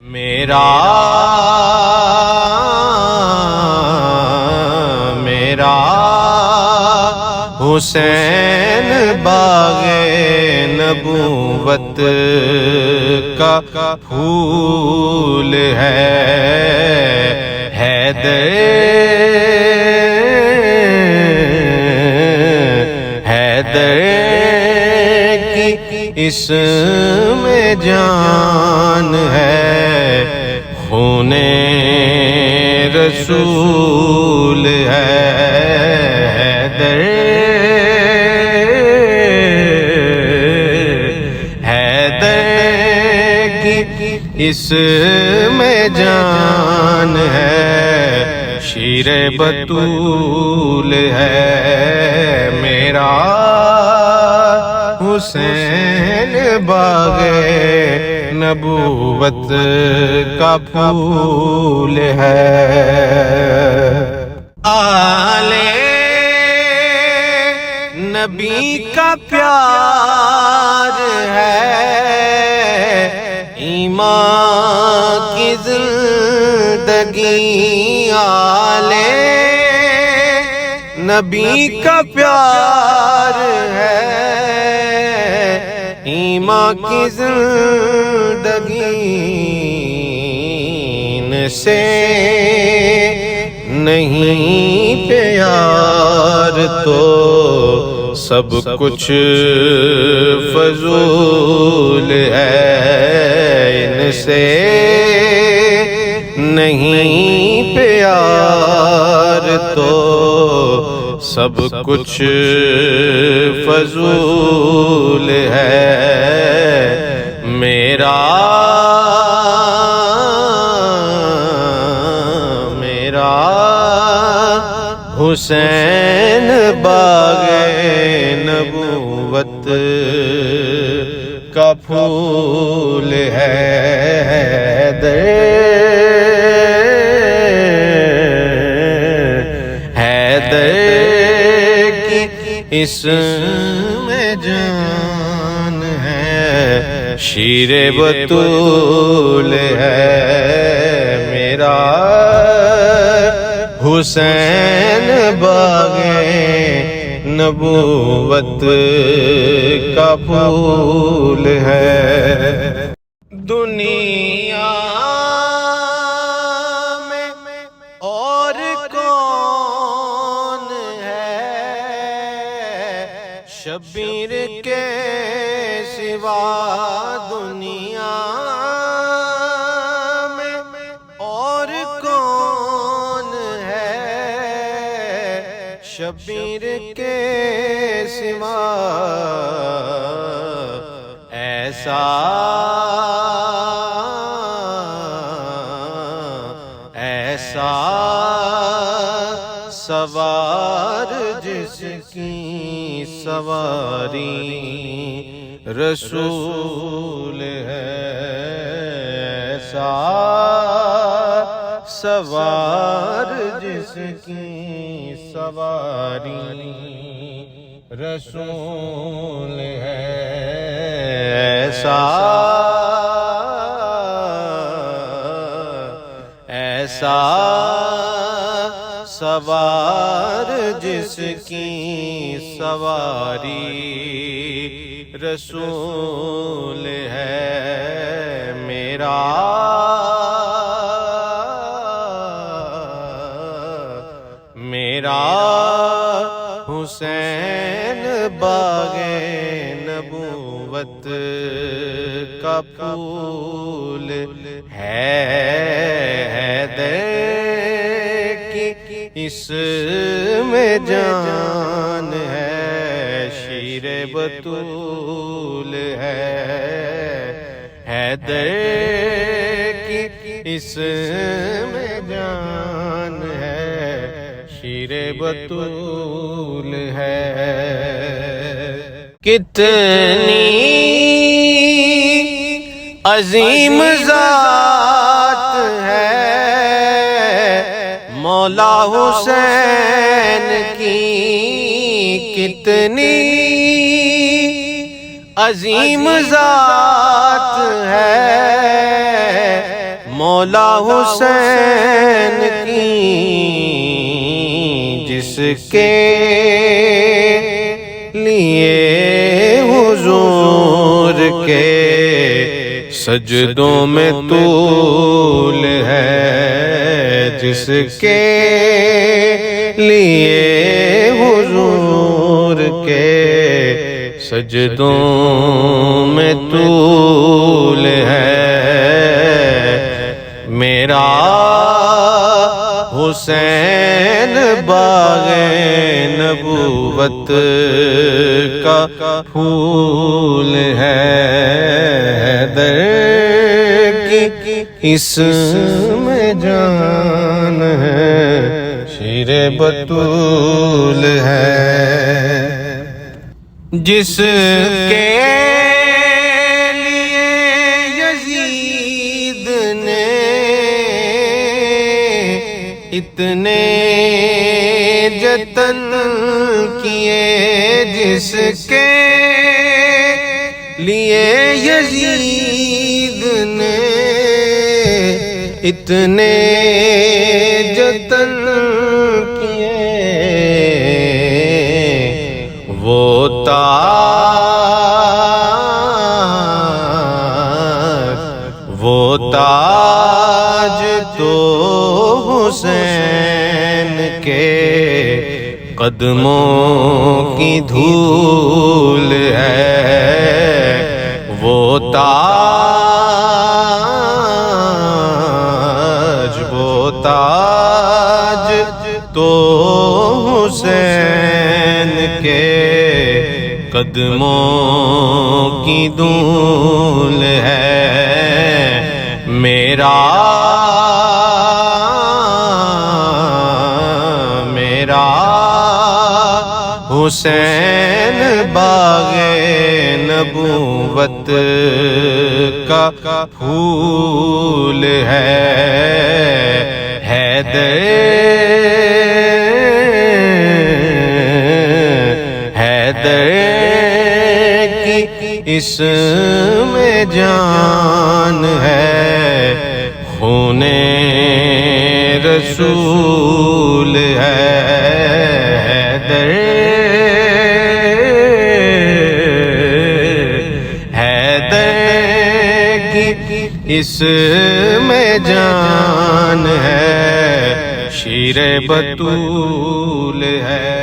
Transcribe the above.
میرا حسین باغ نبوت کا پھول ہے، حیدر کی اس میں جان ہے، خون رسول ہے، اس میں جان ہے، شیر بطول ہے میرا حسین باغ نبوت کا پھول ہے، آلِ نبی کا پیار ہے، ایمان کی زندگی، آلِ نبی کا پیار ہے، ایمان کی زندگی سے نہیں پیار تو سب کچھ فضول ہے، ان سے نہیں پیار تو سب کچھ فضول ہے، میرا حسین باغ نبوت کا پھول ہے، حیدر کی اس میں جان ہے، شیر بطول ہے میرا حسین باغ نبوت کا پھول ہے، دنیا میں اور کون ہے شبیر کے سوا، دنیا میں اور کون ہے شبیر کے سوا، ایسا سوار جس کی سواری رسول ہے، ایسا سوار جس کی سواری رسول ہے، ایسا سوار جس کی سواری رسول ہے، میرا حسین باغ نبوت کا پھول ہے، اس میں جان ہے، شیر بطول ہے، حیدر کی اس میں جان ہے، شیر بطول ہے، کتنی عظیم ذات ہے مولا حسین کی، کتنی عظیم ذات ہے مولا حسین کی جس کے لیے حضور کے سجدوں میں طول ہے، جس کے لیے حضور کے سجدوں میں طول ہے، میرا حسین باغ نبوت کا پھول ہے، حیدر کی اس میں جان ہے، شیر بطول ہے، جس کے لیے یزید نے اتنے جتن کیے، جس کے لیے یزید نے اتنے جتن کیے، وہ تاج تو حسین کے قدموں کی دھول ہے، وہ تاج تو حسین کے قدموں کی دھول ہے، میرا حسین باغ نبوت کا پھول ہے، حیدر کی اس میں جان ہے، خون رسول ہے، اس میں جان ہے، شیر بطول ہے۔